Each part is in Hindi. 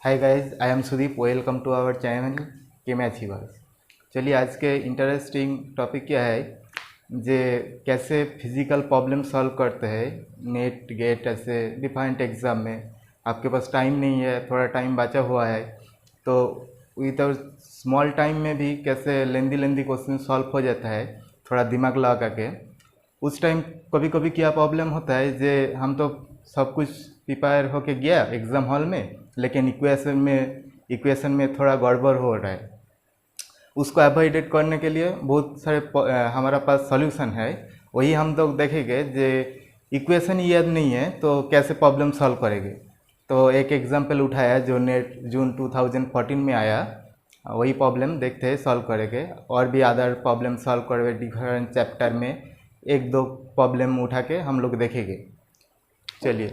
Hi guys, I am Sudeep. Welcome to our channel के मैथीवर्स। चलिए, आज के इंटरेस्टिंग टॉपिक क्या है जे कैसे फिजिकल प्रॉब्लम सॉल्व करते हैं नेट गेट ऐसे डिफरेंट एग्ज़ाम में। आपके पास टाइम नहीं है, थोड़ा टाइम बचा हुआ है, तो विद स्मॉल टाइम में भी कैसे लेंदी लेंदी क्वेश्चन सॉल्व हो जाता है थोड़ा दिमाग लगा के। उस टाइम कभी कभी क्या प्रॉब्लम होता है जे हम तो सब कुछ प्रिपेयर होके गया एग्ज़ाम हॉल में, लेकिन इक्वेशन में थोड़ा गड़बड़ हो रहा है। उसको अवॉइडेड करने के लिए बहुत सारे हमारा पास सॉल्यूशन है। वही हम लोग देखेंगे जे इक्वेशन याद नहीं है तो कैसे प्रॉब्लम सॉल्व करेंगे। तो एक एग्जांपल उठाया जो नेट जून 2014 में आया, वही प्रॉब्लम देखते हैं सॉल्व करेंगे। और भी अदर प्रॉब्लम सॉल्व करेंगे डिफरेंट चैप्टर में, एक दो प्रॉब्लम उठा के हम लोग देखेंगे। चलिए,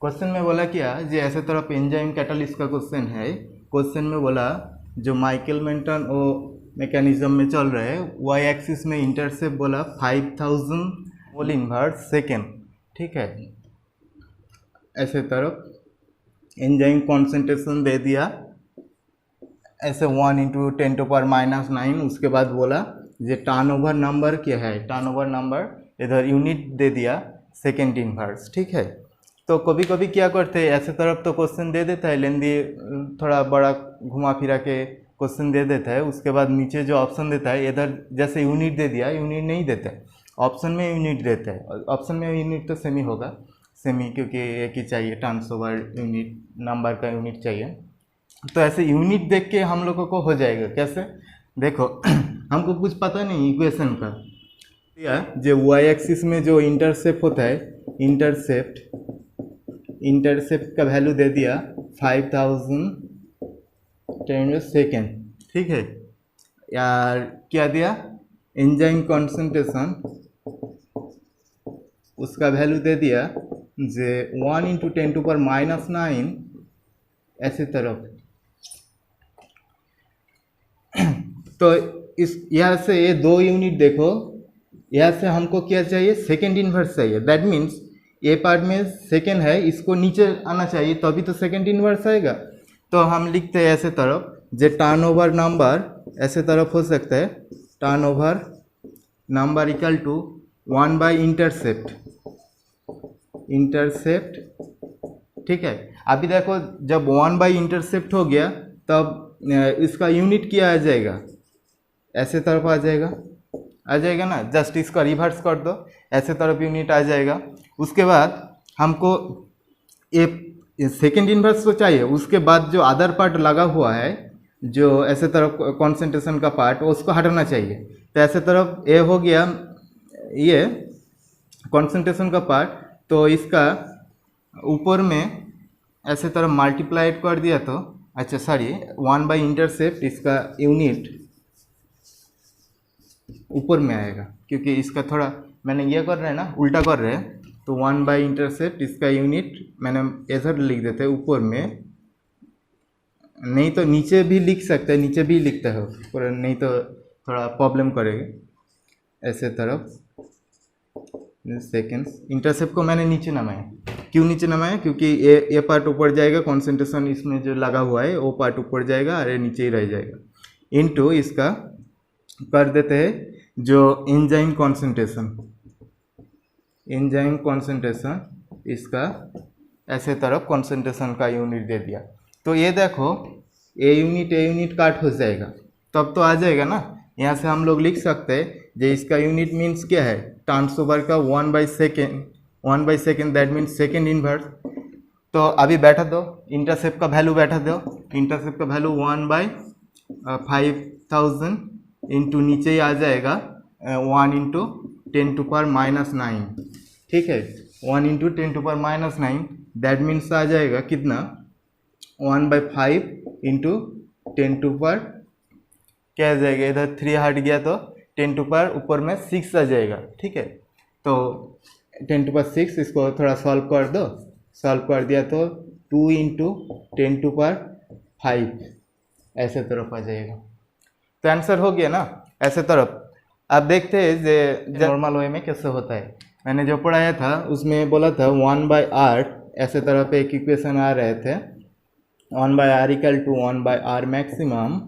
क्वेश्चन में बोला क्या जी ऐसे तरफ एंजाइम कैटालिस्ट का क्वेश्चन है। क्वेश्चन में बोला जो माइकल मेंटन वो मैकेनिज्म में चल रहे हैं, वाई एक्सिस में इंटरसेप्ट बोला 5000 मोल इनवर्स सेकेंड, ठीक है। ऐसे तरफ एंजाइम कॉन्सेंट्रेशन दे दिया ऐसे 1 × 10⁻⁹। उसके बाद बोला ये टर्नओवर नंबर क्या है, टर्नओवर नंबर इधर यूनिट दे दिया सेकेंड इनवर्स, ठीक है। तो कभी कभी क्या करते हैं ऐसे तरफ तो क्वेश्चन दे देता है लेंदी, थोड़ा बड़ा घुमा फिरा के क्वेश्चन दे देता है। उसके बाद नीचे जो ऑप्शन देता है इधर जैसे यूनिट दे दिया, यूनिट नहीं देता है, ऑप्शन में यूनिट देता है। ऑप्शन में यूनिट तो सेमी होगा, सेमी क्योंकि एक ही चाहिए, ट्रांसओवर यूनिट नंबर का यूनिट चाहिए। तो ऐसे यूनिट देख के हम लोगों को हो जाएगा कैसे, देखो हमको कुछ पता नहीं इक्वेशन का। जो वाई एक्सिस में जो इंटरसेप्ट होता है, इंटरसेप्ट का वैल्यू दे दिया 5000 सेकेंड, ठीक है। यार क्या दिया, एंजाइम कॉन्सेंट्रेशन, उसका वैल्यू दे दिया जे 1 × 10⁻⁹ ऐसे तरफ। तो इस यहाँ से ये 2 यूनिट देखो, यहाँ से हमको क्या चाहिए, सेकेंड इनवर्स चाहिए। दैट मीन्स ये पार्ट में सेकेंड है, इसको नीचे आना चाहिए तभी तो सेकेंड इनवर्स आएगा। तो हम लिखते हैं ऐसे तरफ जे टर्नओवर नंबर ऐसे तरफ हो सकता है, टर्नओवर नंबर इक्वल टू 1/इंटरसेप्ट, ठीक है। अभी देखो जब 1/इंटरसेप्ट हो गया तब इसका यूनिट क्या आ जाएगा, ऐसे तरफ आ जाएगा ना। जस्ट इसका रिवर्स कर दो, ऐसे तरफ यूनिट आ जाएगा। उसके बाद हमको ये सेकेंड इनवर्स तो चाहिए, उसके बाद जो अदर पार्ट लगा हुआ है जो ऐसे तरफ कंसंट्रेशन का पार्ट, उसको हटाना चाहिए। तो ऐसे तरफ ए हो गया ये कंसंट्रेशन का पार्ट, तो इसका ऊपर में ऐसे तरफ मल्टीप्लाइड कर दिया तो अच्छा सॉरी 1/इंटरसेप्ट, इसका यूनिट ऊपर में आएगा क्योंकि इसका थोड़ा मैंने ये कर रहे हैं ना, उल्टा कर रहे हैं। तो 1/इंटरसेप्ट इसका यूनिट मैंने इधर लिख देते हैं ऊपर में, नहीं तो नीचे भी लिख सकते हैं, नीचे भी लिखता है ऊपर, नहीं तो थोड़ा प्रॉब्लम करेगा। ऐसे तरफ सेकेंड्स, इंटरसेप्ट को मैंने नीचे नमाया। क्यों नीचे नमाया, क्योंकि ये पार्ट ऊपर जाएगा, कॉन्सेंट्रेशन इसमें जो लगा हुआ है वो पार्ट ऊपर जाएगा और ये नीचे ही रह जाएगा। इनटू इसका कर देते हैं जो एंजाइम कॉन्सेंट्रेशन, इसका ऐसे तरफ कॉन्सेंट्रेशन का यूनिट दे दिया। तो ये देखो ए यूनिट काट हो जाएगा, तब तो आ जाएगा ना। यहाँ से हम लोग लिख सकते हैं जो इसका यूनिट मीन्स क्या है, ट्रांसओवर का 1/सेकेंड, दैट मीन्स सेकेंड इनवर्स। तो अभी बैठा दो, इंटरसेप्ट का वैल्यू बैठा दो, इंटरसेप्ट का वैल्यू 1/5000 इंटू नीचे ही आ जाएगा 1 × 10⁻⁹, ठीक है। 1 × 10⁻⁹, दैट मीन्स आ जाएगा कितना, 1/5 × 10⁻, क्या आ जाएगा, इधर 3 हट गया तो 10⁻, ऊपर में 6 आ जाएगा, ठीक है। तो 10⁻⁶, इसको थोड़ा सॉल्व कर दो, सॉल्व कर दिया तो 2 × 10⁻5 ऐसे तरफ आ जाएगा। तो आंसर हो गया ना ऐसे तरफ। अब देखते हैं जे नॉर्मल वे में कैसे होता है। मैंने जो पढ़ाया था उसमें बोला था 1/8 ऐसे तरफ एक इक्वेशन आ रहे थे, 1/r equal to 1/r maximum,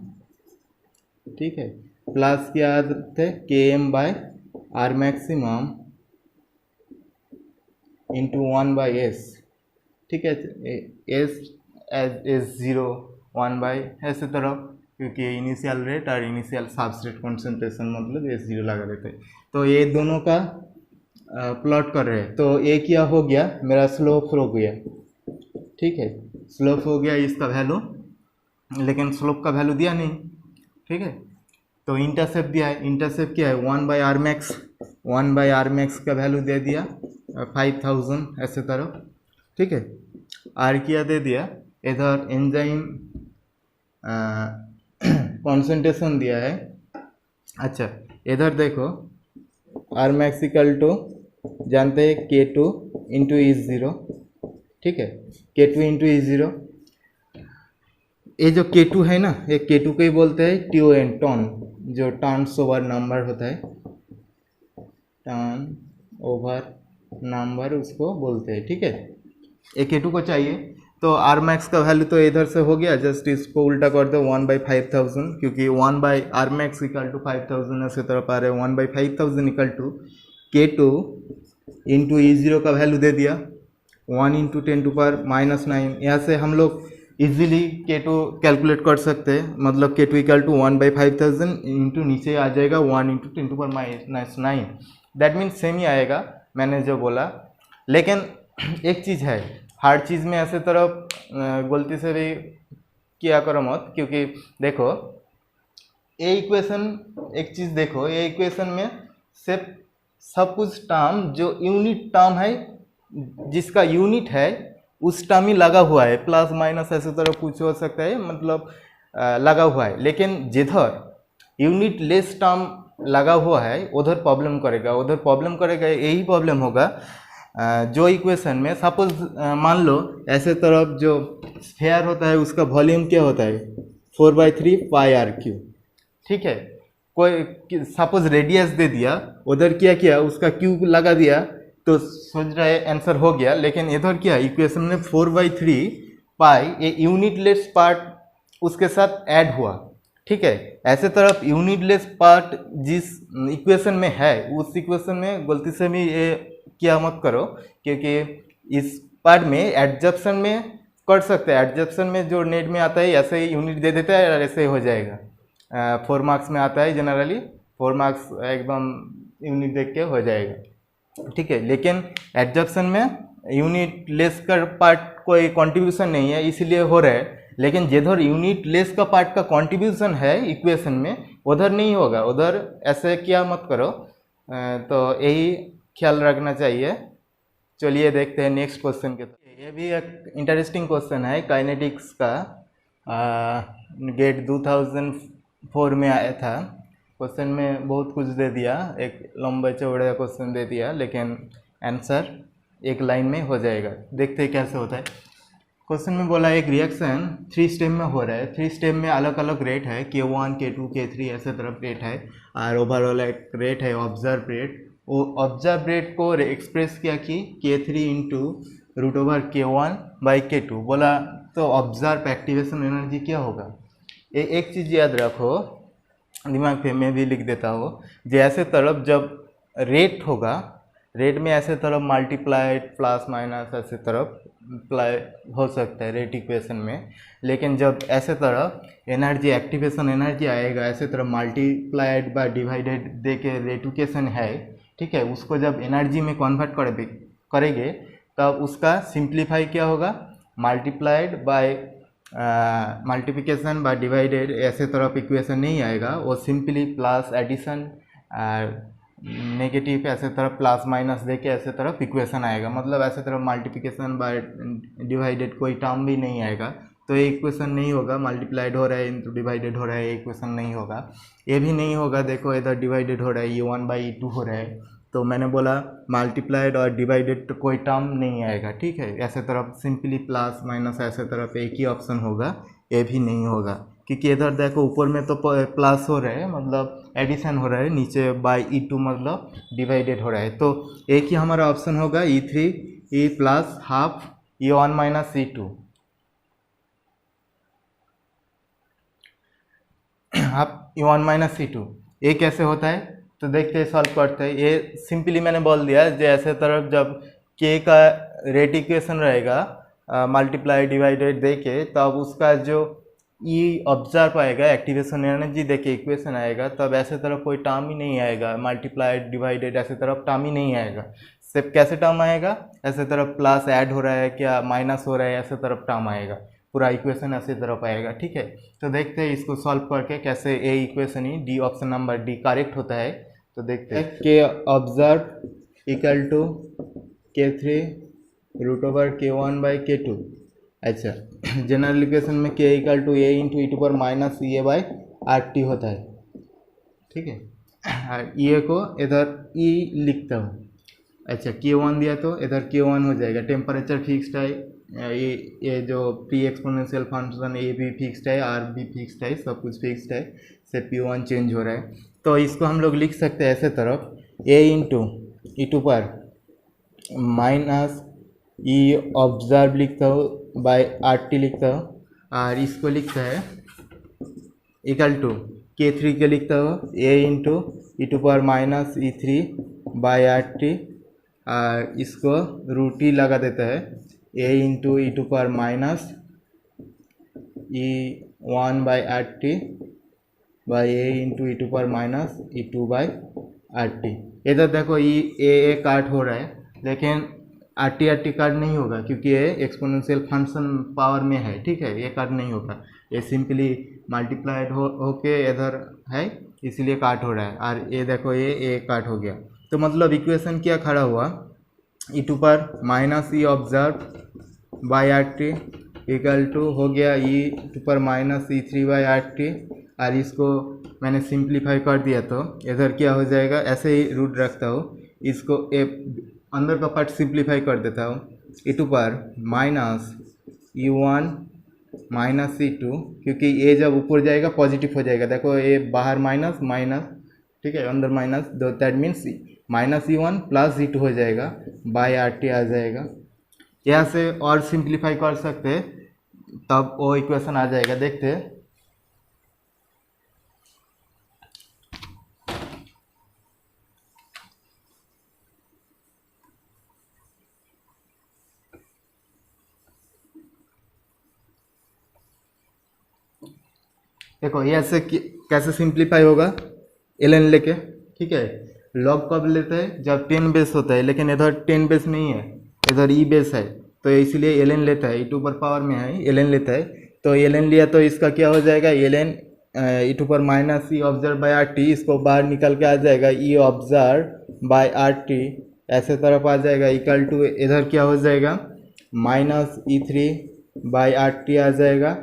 ठीक है, प्लस क्या है km/r मैक्सिमम इंटू 1/s, ठीक है, s एज 0 1/, ऐसे तरह, क्योंकि इनिशियल रेट और इनिशियल सबस्ट्रेट कॉन्सेंट्रेशन मतलब S0 लगा देते हैं। तो ये दोनों का प्लॉट कर रहे हैं। तो ये क्या हो गया, मेरा स्लोप हो गया, ठीक है, स्लोप हो गया इसका वैल्यू, लेकिन स्लोप का वैल्यू दिया नहीं, ठीक है। तो इंटरसेप्ट दिया है, इंटरसेप्ट क्या है 1/r मैक्स, 1/r मैक्स का वैल्यू दे दिया 5000 ऐसे तरह, ठीक है। आर किया दे दिया, इधर एंजाइम कॉन्सेंट्रेशन दिया है। अच्छा इधर देखो आर मैक्स इक्वल टू जानते हैं K2 इंटू E0, ठीक है, K2 इंटू E0। ये जो K2 है ना, ये K2 को ही बोलते हैं TON, टॉन, जो टर्न्स ओवर नंबर होता है, टर्न ओवर नंबर उसको बोलते हैं, ठीक है। ये K2 को चाहिए, तो आर मैक्स का वैल्यू तो इधर से हो गया, जस्ट इसको उल्टा कर दो 1/5000, क्योंकि 1/r मैक्स इक्वल टू 5000 ऐसे तरफ आ रहे हैं, 1/5000 equal to K2 into E0 का वैल्यू दे दिया 1 इंटू 10⁻⁹। यहाँ से हम लोग इजीली K2 कैलकुलेट कर सकते हैं, मतलब K2 इक्वल टू 1/5000 इंटू नीचे आ जाएगा 1 इंटू 10⁻⁹, दैट मीन्स सेम ही आएगा मैंने जो बोला। लेकिन एक चीज़ है, हर चीज़ में ऐसे तरफ गलती से भी किया करो मत, क्योंकि देखो ये इक्वेशन, एक चीज़ देखो, ये इक्वेशन में सिर्फ सब कुछ टर्म जो यूनिट टर्म है, जिसका यूनिट है उस टर्म ही लगा हुआ है, प्लस माइनस ऐसे तरह कुछ हो सकता है, मतलब लगा हुआ है। लेकिन जिधर यूनिट लेस टर्म लगा हुआ है उधर प्रॉब्लम करेगा, उधर प्रॉब्लम करेगा, यही प्रॉब्लम होगा जो इक्वेशन में सपोज मान लो ऐसे तरफ जो स्फीयर होता है उसका वॉल्यूम क्या होता है 4/3 πr3, ठीक है। कोई सपोज रेडियस दे दिया, उधर क्या किया उसका क्यूब लगा दिया, तो सोच रहे आंसर हो गया। लेकिन इधर क्या इक्वेशन में 4/3 पाई ये यूनिटलेस पार्ट उसके साथ ऐड हुआ, ठीक है। ऐसे तरफ यूनिटलेस पार्ट जिस इक्वेशन में है उस इक्वेशन में गलती से भी ये क्या मत करो, क्योंकि इस पार्ट में एडजप्शन में कर सकते हैं, एडजप्शन में जो नेट में आता है ऐसे ही यूनिट दे देता है और ऐसे ही हो जाएगा। 4 मार्क्स में आता है जनरली, 4 मार्क्स एकदम यूनिट देख के हो जाएगा, ठीक है। लेकिन एडजप्शन में यूनिट लेस का पार्ट कोई कंट्रीब्यूशन नहीं है, इसलिए हो रहा है। लेकिन जिधर यूनिट लेस का पार्ट का कंट्रीब्यूशन है इक्वेशन में, उधर नहीं होगा, उधर ऐसे क्या मत करो। तो यही ख्याल रखना चाहिए। चलिए देखते हैं नेक्स्ट क्वेश्चन के। ये भी एक इंटरेस्टिंग क्वेश्चन है, काइनेटिक्स का, गेट 2004 में आया था। क्वेश्चन में बहुत कुछ दे दिया, एक लंबा चौड़ा क्वेश्चन दे दिया, लेकिन आंसर एक लाइन में हो जाएगा। देखते हैं कैसे होता है। क्वेश्चन में बोला एक रिएक्शन 3 स्टेप में हो रहा है, 3 स्टेप में अलग अलग रेट है, K1 K2 K3 ऐसे तरफ रेट है, और ओवरऑल एक रेट है ऑब्जर्व रेट। वो ऑब्जर्व रेट को एक्सप्रेस किया कि K3 इंटू √K1/K2 बोला, तो ऑब्जर्व एक्टिवेशन एनर्जी क्या होगा। एक चीज़ याद रखो, दिमाग पे मैं भी लिख देता हूँ, जैसे तरफ जब रेट होगा, रेट में ऐसे तरफ मल्टीप्लाइड प्लस माइनस ऐसे तरफ अप्लाई हो सकता है रेट इक्वेशन में। लेकिन जब ऐसे तरफ एनर्जी एक्टिवेशन एनर्जी आएगा, ऐसे तरफ मल्टीप्लाइड बाय डिवाइडेड दे के रेट इक्वेशन है, ठीक है, उसको जब एनर्जी में कन्वर्ट करेंगे तब उसका सिंप्लीफाई क्या होगा, multiplied by multiplication by divided ऐसे तरफ इक्वेशन नहीं आएगा, वो सिंपली प्लस एडिशन नेगेटिव ऐसे तरफ प्लस माइनस दे के ऐसे तरफ इक्वेशन आएगा। मतलब ऐसे तरफ मल्टीप्लिकेशन बाय डिवाइडेड कोई टर्म भी नहीं आएगा, तो ये इक्वेशन नहीं होगा। मल्टीप्लाइड हो रहा है इंटू डिवाइडेड हो रहा है, ये इक्वेशन नहीं होगा। ये भी नहीं होगा, देखो इधर डिवाइडेड हो रहा है, E1/E2 हो रहा है, तो मैंने बोला मल्टीप्लाइड और डिवाइडेड तो कोई टर्म नहीं आएगा, ठीक है। ऐसे तरफ सिंपली प्लस माइनस ऐसे तरफ एक ही ऑप्शन होगा, ये भी नहीं होगा, क्योंकि इधर देखो ऊपर में तो प्लस हो रहा है मतलब एडिशन हो रहा है, नीचे बाय E2 मतलब डिवाइडेड हो रहा है। तो एक ही हमारा ऑप्शन होगा E3 E + ½ E1 - E2, half E1 minus E2, ये कैसे होता है तो देखते हैं, सॉल्व करते हैं। ये सिंपली मैंने बोल दिया जो ऐसे तरफ जब k का रेट इक्वेशन रहेगा मल्टीप्लाई डिवाइडेड देके, तब उसका जो ई ऑब्जर्व आएगा एक्टिवेशन एनर्जी देके इक्वेशन आएगा, तब ऐसे तरफ कोई टर्म ही नहीं आएगा, मल्टीप्लाई डिवाइडेड ऐसे तरफ टर्म ही नहीं आएगा। सिर्फ कैसे टर्म आएगा, ऐसे तरफ प्लस ऐड हो रहा है क्या माइनस हो रहा है, ऐसे तरफ टर्म आएगा, पूरा इक्वेशन ऐसे तरफ आएगा। ठीक है, तो देखते हैं इसको सॉल्व करके कैसे ए इक्वेशन ही D option number D correct होता है। तो देखते हैं के observe equal to K3 root over K1 by K2। अच्छा, जनरल इक्वेशन में K equal to A into E to पर minus A by R T होता है। ठीक है, और ये को इधर ई लिखता हूँ। अच्छा, K1 दिया तो इधर K1 हो जाएगा। टेम्परेचर फिक्स्ड है, ये जो प्री एक्सपोनेंशियल फंक्शन ए भी फिक्स्ड है, आर भी फिक्स्ड है, सब कुछ फिक्स्ड है, सिर्फ P1 चेंज हो रहा है। तो इसको हम लोग लिख सकते हैं ऐसे तरफ ए इंटू ई टू पर माइनस ई ऑब्जर्व लिखता हूँ बाय आर टी लिखता हूँ, और इसको लिखता है इक्वल टू K3 के लिखता हूँ ए इंटू ई टू पर minus E3 by R T, और इसको रूट ई लगा देता है ए इंटू ई टू पर minus E1 by R T by A into E to पर minus E2 by R T. इधर देखो ए काट हो रहा है, लेकिन आर टी काट नहीं होगा क्योंकि ये एक्सपोनेंशियल फंक्शन पावर में है। ठीक है, ये काट नहीं होगा, ये सिंपली मल्टीप्लाइड होके इधर है, इसलिए काट हो रहा है। और ये देखो ये काट हो गया, तो मतलब इक्वेशन क्या खड़ा हुआ, ई टू पर minus E observe by R T equal to हो गया ई टू पर minus E3 by R T, और इसको मैंने सिंप्लीफाई कर दिया तो इधर क्या हो जाएगा, ऐसे ही रूट रखता हूँ, इसको अंदर का पार्ट सिंप्लीफाई कर देता हूँ, ई टू पर माइनस E1 माइनस E2, क्योंकि ये जब ऊपर जाएगा पॉजिटिव हो जाएगा। देखो ये बाहर माइनस माइनस, ठीक है, अंदर माइनस, दो that means minus E1 plus E2 हो जाएगा, बाय आर टी आ जाएगा। यहाँ से और सिंप्लीफाई कर सकते हैं, तब वो इक्वेशन आ जाएगा। देखते हैं, देखो ये ऐसे कैसे सिंप्लीफाई होगा, ln लेके। ठीक है, लॉग कब लेते हैं, जब 10 बेस होता है, लेकिन इधर 10 बेस नहीं है, इधर ई बेस है, तो इसलिए ln लेता है, ई टू पर पावर में है, ln लेता है। तो ln लिया तो इसका क्या हो जाएगा, ln ई टू पर minus E observe by R T, इसको बाहर निकल के आ जाएगा ई ऑब्जर्व बाई आर टी, ऐसे तरफ आ जाएगा, इक्वल टू इधर क्या हो जाएगा minus E3 by R T आ जाएगा।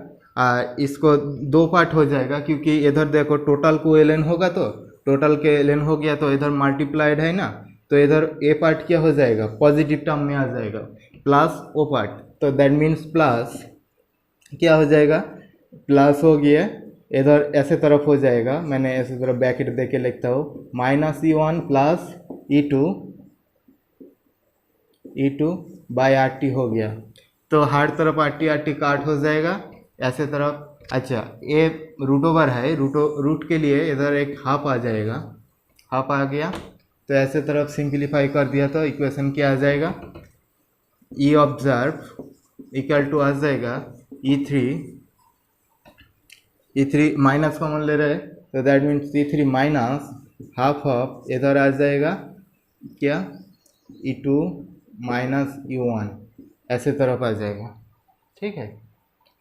इसको दो पार्ट हो जाएगा, क्योंकि इधर देखो टोटल को ln होगा, तो टोटल के ln हो गया, तो इधर मल्टीप्लाइड है ना, तो इधर ए पार्ट क्या हो जाएगा, पॉजिटिव टर्म में आ जाएगा, प्लस ओ पार्ट, तो दैट मीन्स प्लस क्या हो जाएगा, प्लस हो गया, इधर ऐसे तरफ हो जाएगा, मैंने ऐसे तरफ ब्रैकेट दे के लिखता हूँ, minus E1 plus E2 by R T हो गया। तो हर तरफ आर टी काट हो जाएगा, ऐसे तरफ। अच्छा, ये रूट ओवर है, रूट के लिए इधर एक हाफ आ जाएगा, हाफ आ गया, तो ऐसे तरफ सिंप्लीफाई कर दिया तो इक्वेशन क्या आ जाएगा, ई ऑब्जर्व इक्वल टू आ जाएगा E3 माइनस कॉमन ले रहे, तो that means E3 minus half of इधर आ जाएगा क्या, E2 माइनस E1, ऐसे तरफ आ जाएगा। ठीक है,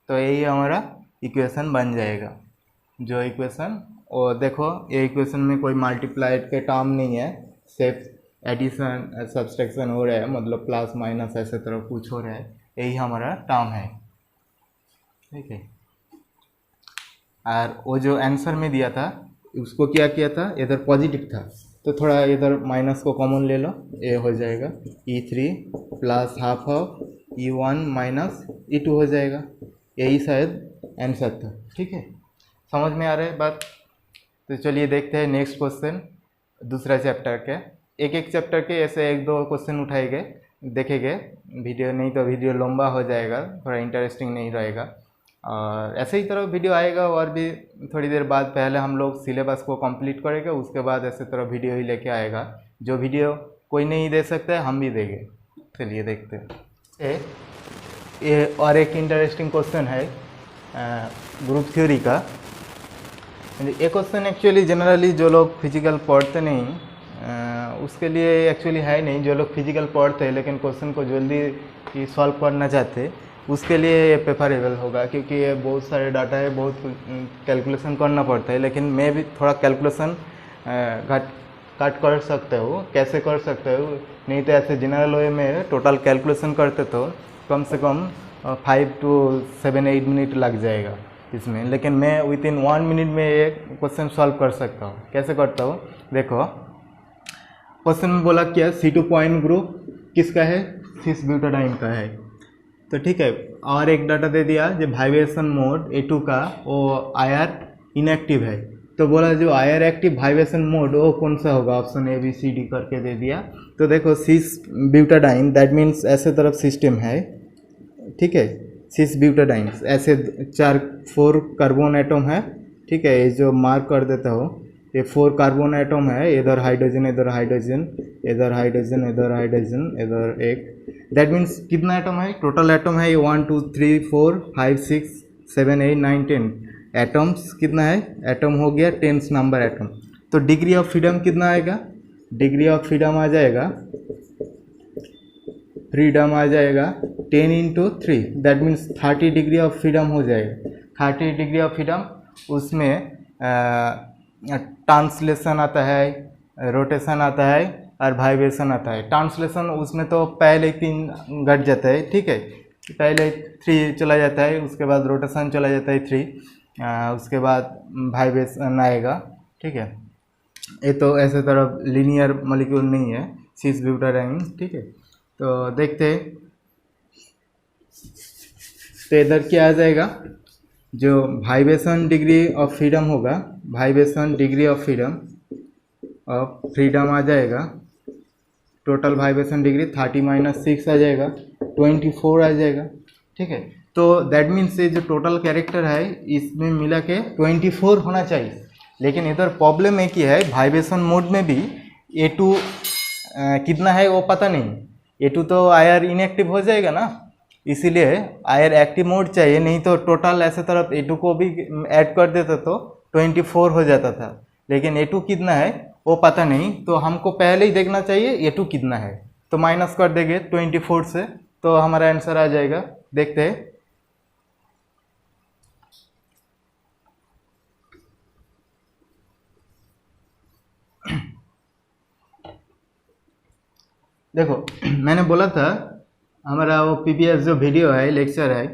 तो यही हमारा इक्वेशन बन जाएगा। जो इक्वेशन, और देखो ये इक्वेशन में कोई मल्टीप्लाइड के टर्म नहीं है, सिर्फ एडिशन सब्सट्रैक्शन हो रहा है, मतलब प्लस माइनस ऐसे तरफ कुछ हो रहा है, यही हमारा टर्म है। ठीक है, और वो जो आंसर में दिया था उसको क्या किया था, इधर पॉजिटिव था, तो थोड़ा इधर माइनस को कॉमन ले लो, ये हो जाएगा E3 plus half of E1 minus E2 हो जाएगा। यही शायद आंसर था। ठीक है, समझ में आ रहा है बात। तो चलिए देखते हैं नेक्स्ट क्वेश्चन, दूसरा चैप्टर के। एक एक चैप्टर के ऐसे एक दो क्वेश्चन उठाए गए, देखेंगे वीडियो, नहीं तो वीडियो लंबा हो जाएगा, थोड़ा इंटरेस्टिंग नहीं रहेगा। और ऐसे ही तरह वीडियो आएगा और भी थोड़ी देर बाद। पहले हम लोग सिलेबस को कंप्लीट करेंगे, उसके बाद ऐसे तरह वीडियो ही लेके आएगा। जो वीडियो कोई नहीं दे सकता है हम भी देंगे। चलिए देखते हैं। ये और एक इंटरेस्टिंग क्वेश्चन है ग्रुप थ्योरी का। ये क्वेश्चन एक्चुअली जनरली जो लोग फिजिकल पढ़ते नहीं उसके लिए एक्चुअली है नहीं। जो लोग फिजिकल पढ़ते हैं लेकिन क्वेश्चन को जल्दी सॉल्व करना चाहते उसके लिए ये प्रेफरेबल होगा, क्योंकि ये बहुत सारे डाटा है, बहुत कैलकुलेशन करना पड़ता है। लेकिन मैं भी थोड़ा कैलकुलेशन काट कर सकते हो। कैसे कर सकते हो? नहीं तो ऐसे जनरल वे में टोटल कैलकुलेशन करते तो कम से कम 5 to 7-8 मिनट लग जाएगा इसमें। लेकिन मैं विद इन 1 मिनट में ये क्वेश्चन सॉल्व कर सकता हूँ। कैसे करता हूँ देखो। क्वेश्चन में बोला क्या, C2 पॉइंट ग्रुप किसका है? सिस ब्यूटाडाइन का है। तो ठीक है, और एक डाटा दे दिया जो वाइब्रेशन मोड A2 का वो IR इनएक्टिव है। तो बोला जो IR एक्टिव वाइब्रेशन मोड वो कौन सा होगा? ऑप्शन ABCD करके दे दिया। तो देखो सिस ब्यूटाडाइन दैट मीन्स ऐसे तरफ सिस्टम है, ठीक है। सिस ब्यूटाडाइन ऐसे 4 कार्बन एटम है, ठीक है। ये जो मार्क कर देता हो ये 4 कार्बन एटम है। इधर हाइड्रोजन, इधर हाइड्रोजन, इधर हाइड्रोजन, इधर हाइड्रोजन, इधर एक। दैट मीन्स कितना एटम है? टोटल एटम है 1 2 3 4 5 6 7 8 9 10 एटम्स। कितना है? एटम हो गया 10th नंबर एटम। तो डिग्री ऑफ फ्रीडम कितना आएगा? डिग्री ऑफ फ्रीडम आ जाएगा, फ्रीडम आ जाएगा 10 into 3 that means 30 degree of freedom हो जाएगा। 30 डिग्री ऑफ फ्रीडम, उसमें ट्रांसलेशन आता है, रोटेशन आता है और वाइब्रेशन आता है। ट्रांसलेशन उसमें तो पहले 3 घट जाता है, ठीक है। पहले 3 चला जाता है, उसके बाद रोटेशन चला जाता है 3, उसके बाद वाइब्रेशन आएगा, ठीक है। ये तो ऐसे तरफ लीनियर मॉलिक्यूल नहीं है सिस ब्यूटाडाइन, ठीक है। तो देखते हैं। तो इधर क्या आ जाएगा? जो वाइब्रेशन डिग्री ऑफ फ्रीडम होगा, वाइब्रेशन डिग्री ऑफ फ्रीडम आ जाएगा। टोटल वाइब्रेशन डिग्री 30 - 6 आ जाएगा, 24 आ जाएगा, ठीक है। तो दैट मीन्स ये जो टोटल कैरेक्टर है इसमें मिला के 24 होना चाहिए। लेकिन इधर प्रॉब्लम एक ही है, वाइब्रेशन मोड में भी A2 कितना है वो पता नहीं। A2 तो IR इनएक्टिव हो जाएगा ना, इसीलिए IR एक्टिव मोड चाहिए। नहीं तो टोटल ऐसे तरफ A2 को भी ऐड कर देता तो 24 हो जाता था। लेकिन A2 कितना है वो पता नहीं, तो हमको पहले ही देखना चाहिए A2 कितना है। तो माइनस कर देंगे 24 से, तो हमारा आंसर आ जाएगा। देखते हैं। देखो मैंने बोला था हमारा वो PPS जो वीडियो है, लेक्चर है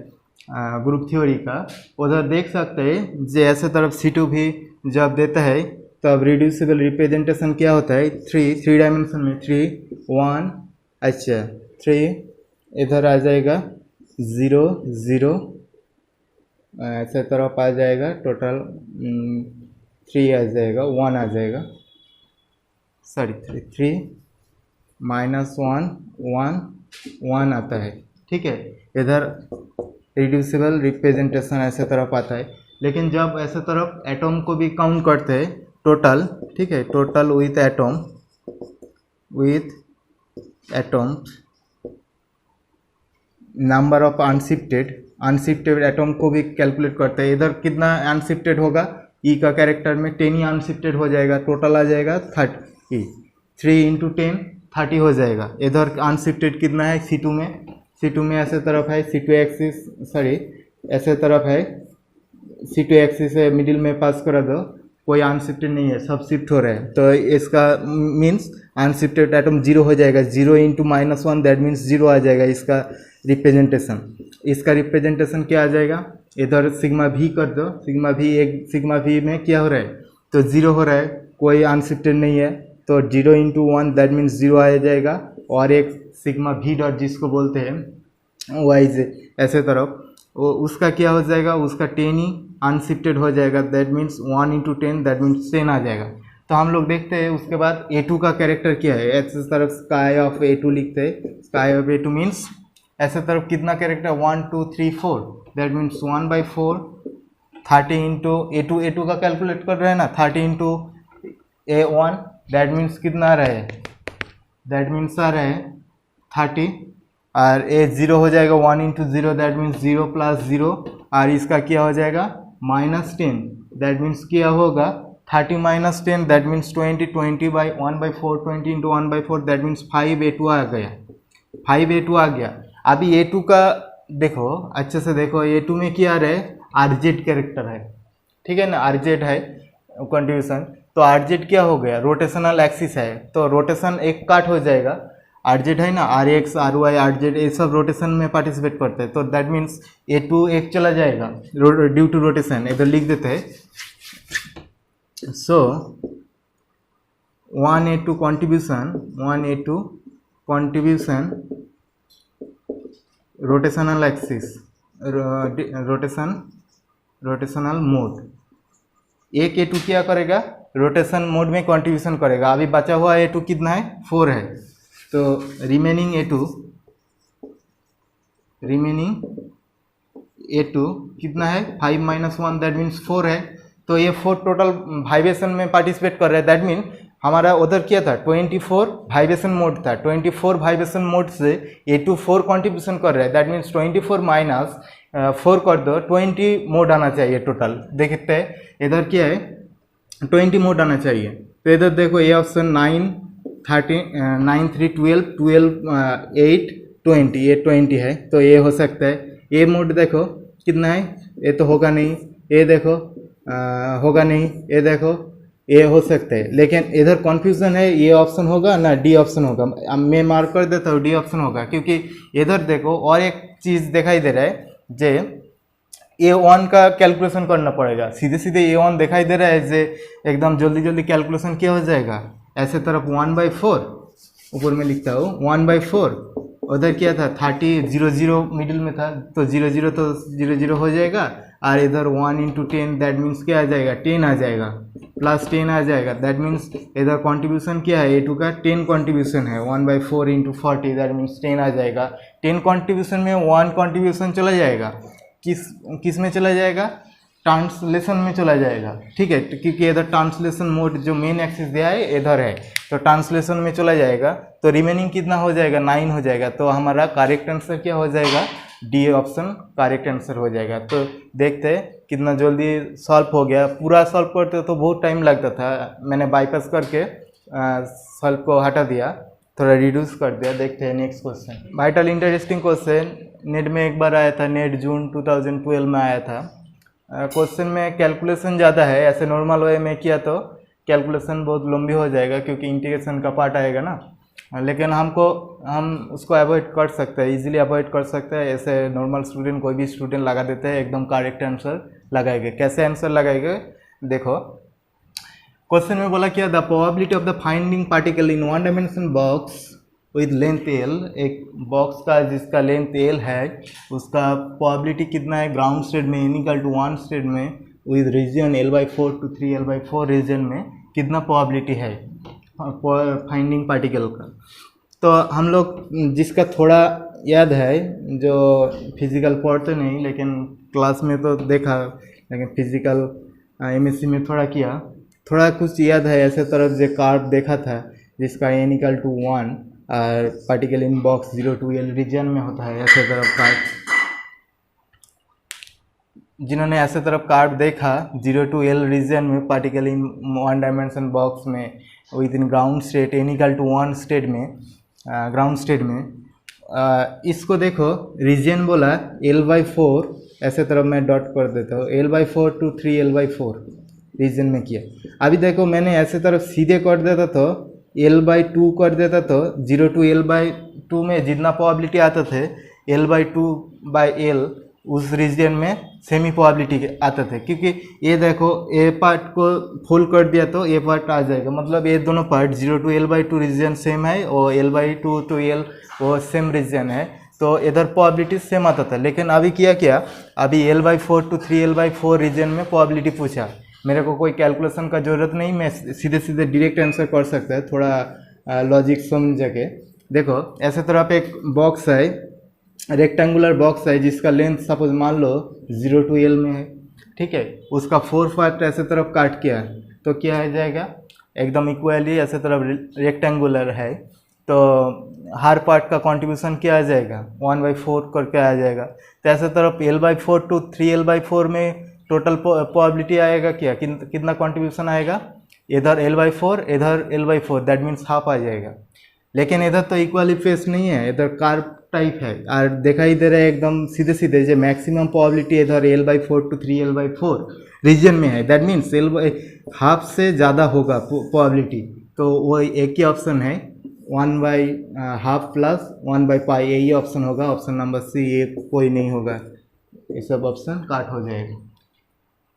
ग्रुप थ्योरी का, उधर देख सकते हैं। जो ऐसे तरफ C2 भी जब देता है तब रिड्यूसिबल रिप्रेजेंटेशन क्या होता है? 3 डायमेंशन में 3 1 अच्छा 3 इधर आ जाएगा 0 0 ऐसे तरफ आ जाएगा। टोटल 3 आ जाएगा, 1 आ जाएगा, सॉरी 3 -1 1 1 आता है, ठीक है। इधर रिड्यूसिबल रिप्रेजेंटेशन ऐसे तरफ आता है। लेकिन जब ऐसे तरफ एटम को भी काउंट करते हैं टोटल, ठीक है, total with atom number of unshifted atom को भी कैलकुलेट करते हैं। इधर कितना अनशिफ्टेड होगा? E का कैरेक्टर में 10 ही अनशिफ्टेड हो जाएगा। टोटल आ जाएगा 30, 3 × 10 30 हो जाएगा। इधर अनशिफ्टेड कितना है? C2 में ऐसे तरफ है C2 एक्सिस, सॉरी ऐसे तरफ है C2 एक्सिस है, मिडिल में पास करा दो, कोई अनशिफ्टेड नहीं है, सब शिफ्ट हो रहा है। तो इसका मीन्स अनशिफ्टेड एटम 0 हो जाएगा। 0 × -1 दैट मीन्स 0 आ जाएगा इसका रिप्रेजेंटेशन। इसका रिप्रेजेंटेशन क्या आ जाएगा? इधर सिग्मा V कर दो। सिग्मा V में क्या हो रहा है? तो 0 हो रहा है, कोई अनशिफ्टेड नहीं है। तो 0 × 1 दैट मीन्स 0 आ जाएगा। और एक सिग्मा V डॉट जिसको बोलते हैं वाइज ऐसे तरफ, वो उसका क्या हो जाएगा? उसका 10 ही अनशिफ्टेड हो जाएगा। दैट मीन्स 1 × 10 दैट मीन्स 10 आ जाएगा। तो हम लोग देखते हैं उसके बाद A2 का कैरेक्टर क्या है। ऐसे तरफ स्काई ऑफ A2 लिखते हैं। स्काई ऑफ A2 मीन्स ऐसे तरफ कितना character 1 2 3 4, that means 1/4 30 into A2 का कैलकुलेट कर रहे हैं ना, 30 इंटू A1, दैट मीन्स कितना आ रहा है, दैट मीन्स आ रहा है 30, और A0 हो जाएगा 1 इंटू 0, दैट मीन्स 0 + 0, और इसका क्या हो जाएगा -10, दैट मीन्स क्या होगा 30 - 10, that means 20, 20/1/4, 20 into 1/4, that means 5A2 आ गया, 5A2 आ गया। अभी A2 का देखो अच्छे से देखो, A2 में क्या आ रहा है, RZ कैरेक्टर है, ठीक है ना, RZ है कंट्रीब्यूशन, तो RZ क्या हो गया, रोटेशनल एक्सिस है, तो रोटेशन एक काट हो जाएगा, RZ है ना, RX RY RZ ये सब रोटेशन में पार्टिसिपेट करते हैं, तो दैट मीन्स A2 एक चला जाएगा ड्यू टू रोटेशन, इधर लिख देते हैं। सो 1A2 contribution rotational axis, rotational mode, एक A2 क्या करेगा, रोटेशन मोड में कंट्रीब्यूशन करेगा। अभी बचा हुआ A2 कितना है, 4 है, तो रिमेनिंग A2 कितना है, 5 - 1, दैट मीन्स 4 है, तो ये 4 टोटल वाइब्रेशन में पार्टिसिपेट कर रहा है, दैट मीन हमारा उधर क्या था 24 वाइब्रेशन मोड था, 24 वाइब्रेशन मोड से A2 4 कंट्रीब्यूशन कर रहा है, दैट मीन्स 24 - 4 कर दो, 20 मोड आना चाहिए टोटल। देखते हैं इधर क्या है, 20 मोड आना चाहिए, तो इधर देखो ये ऑप्शन 9 13 9 3 12 12 8 20, ये 20 है, तो ये हो सकता है। ये मोड देखो कितना है, ये तो होगा नहीं, ये देखो होगा नहीं, ये देखो ये हो सकता है, लेकिन इधर कन्फ्यूजन है, ये ऑप्शन होगा ना डी ऑप्शन होगा, अब मैं मार्क कर देता हूँ डी ऑप्शन होगा, क्योंकि इधर देखो और एक चीज़ दिखाई दे रहा है, जे A1 का कैलकुलेशन करना पड़ेगा, सीधे सीधे A1 दिखाई दे रहा है, जे एकदम जल्दी जल्दी कैलकुलेशन क्या हो जाएगा, ऐसे तरफ 1/4 ऊपर में लिखता हूँ 1/4, उधर क्या था 30 00 मिडिल में था, तो 00 तो 00 हो जाएगा, और इधर 1 इंटू 10, दैट मीन्स क्या आ जाएगा 10 आ जाएगा, +10 आ जाएगा, दैट मीन्स इधर कंट्रीब्यूशन क्या है, A2 का 10 कंट्रीब्यूशन है, 1/4 इंटू 40, दैट मीन्स 10 आ जाएगा। 10 कंट्रीब्यूशन में 1 कंट्रीब्यूशन चला जाएगा, किस में चला जाएगा, ट्रांसलेशन में चला जाएगा, ठीक है, क्योंकि इधर ट्रांसलेशन मोड जो मेन एक्सिस दिया है इधर है, तो ट्रांसलेशन में चला जाएगा, तो रिमेनिंग कितना हो जाएगा 9 हो जाएगा, तो हमारा करेक्ट आंसर क्या हो जाएगा, डी ऑप्शन करेक्ट आंसर हो जाएगा। तो देखते हैं कितना जल्दी सॉल्व हो गया, पूरा सॉल्व करते तो बहुत टाइम लगता था, मैंने बाईपास करके सॉल्व को हटा दिया, थोड़ा रिड्यूस कर दिया। देखते हैं next question, vital interesting question, net में एक बार आया था, नेट जून 2012 में आया था। क्वेश्चन में कैलकुलेशन ज़्यादा है, ऐसे नॉर्मल वे में किया तो कैलकुलेशन बहुत लंबी हो जाएगा, क्योंकि इंटीग्रेशन का पार्ट आएगा ना, लेकिन हम उसको अवॉइड कर सकते हैं, इजीली अवॉइड कर सकते हैं, ऐसे नॉर्मल स्टूडेंट कोई भी स्टूडेंट लगा देते हैं, एकदम करेक्ट आंसर लगाएंगे। कैसे आंसर लगाएंगे देखो, क्वेश्चन में बोला क्या, the probability of the finding particle in 1 dimension box with length L, एक बॉक्स का जिसका लेंथ L है उसका प्रोबेबिलिटी कितना है, ग्राउंड स्टेट में n = 1 स्टेट में with region L/4 to 3L/4 region में कितना प्रोबेबिलिटी है फाइंडिंग पार्टिकल का। तो हम लोग जिसका थोड़ा याद है, जो फिजिकल पढ़ते नहीं लेकिन क्लास में तो देखा, लेकिन फिजिकल MSc में थोड़ा किया, थोड़ा कुछ याद है, ऐसे तरफ जो कार्व देखा था जिसका n = 1 और particle in box 0 to L region में होता है, ऐसे तरफ कार्व, जिन्होंने ऐसे तरफ कार्व देखा 0 to L रीजन में पार्टिकल इन 1 डायमेंशन बॉक्स में with in ground state n = 1 state में, ग्राउंड स्टेट में, इसको देखो रीजन बोला L/4, ऐसे तरफ मैं डॉट कर देता हूँ, L/4 to 3L/4 रीजन में किया। अभी देखो मैंने ऐसे तरफ सीधे कर देता तो L/2 कर देता, तो 0 to L/2 में जितना प्रोबेबिलिटी आते थे L/2/L उस रीजन में सेमी प्रोबेबिलिटी आते थे, क्योंकि ये देखो ए पार्ट को फुल कर दिया तो ये पार्ट आ जाएगा, मतलब ये दोनों part 0 to L/2 reason same है और L/2 to L वो सेम रीजन है, तो इधर प्रोबेबिलिटी सेम आता था। लेकिन अभी किया अभी L/4 to 3L/4 रीजन में प्रोबेबिलिटी पूछा, मेरे को कोई कैलकुलेशन का ज़रूरत नहीं, मैं सीधे सीधे डायरेक्ट आंसर कर सकता है, थोड़ा लॉजिक समझ के। देखो ऐसे तरफ एक बॉक्स है रेक्टेंगुलर बॉक्स है जिसका लेंथ सपोज मान लो 0 to L में है, ठीक है, उसका 4 पार्ट ऐसे तरफ काट किया तो क्या आ जाएगा, एकदम इक्वली ऐसे तरफ रेक्टेंगुलर है तो हर पार्ट का कंट्रीब्यूशन क्या आ जाएगा 1/4 करके आ जाएगा। तो ऐसे तरफ L/4 to 3L/4 में टोटल प्रोबेबिलिटी आएगा क्या, कितना कंट्रीब्यूशन आएगा, इधर L/4 इधर L/4, दैट मीन्स हाफ आ जाएगा। लेकिन इधर तो इक्वली फेस नहीं है, इधर कार्व टाइप है और दिखाई दे रहा है एकदम सीधे सीधे जो मैक्सिमम प्रोबेबिलिटी इधर L/4 to 3L/4 रीजन में है, दैट मीन्स हाफ से ज़्यादा होगा प्रोबेबिलिटी। तो वो एक ही ऑप्शन है 1/2 प्लस 1/π, यही ऑप्शन होगा, ऑप्शन नंबर सी, ये कोई नहीं होगा, ये सब ऑप्शन काट हो जाएगा।